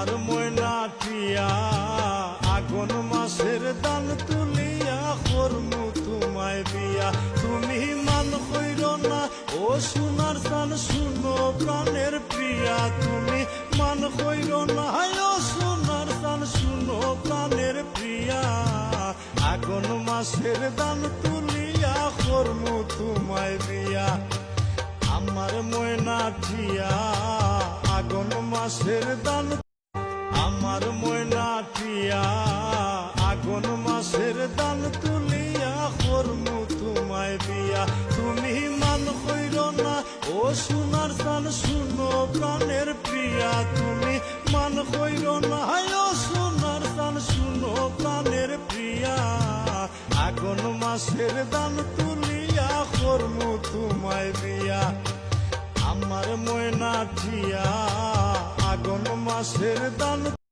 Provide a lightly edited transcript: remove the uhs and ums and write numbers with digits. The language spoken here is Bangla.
আমার ময়না টিয়া আগুন মাসের দান তুলিয়া করমু তোমায় বিয়া। তুমি মান কইর না ও সোনার চান শুনো প্রাণের প্রিয়া। তুমি মান কইর না ও সোনার চান শুনো প্রাণের প্রিয়া। আগুন মাসের দান তুলিয়া করমু তোমায় বিয়া। আমার ময়না টিয়া আগুন মাসের দান, আমার ময়না টিয়া আগুন মাসের দান তুলিয়া করমু তোমায় বিয়া। তুমি মান কইর না ও সোনার চান শুনো প্রাণের প্রিয়া। তুমি মান কইর না ও সোনার চান শুনো প্রাণের প্রিয়া। আগুন মাসের দান তুলিয়া করমু তোমায় বিয়া। আমার ময়না টিয়া আগুন মাসের দান।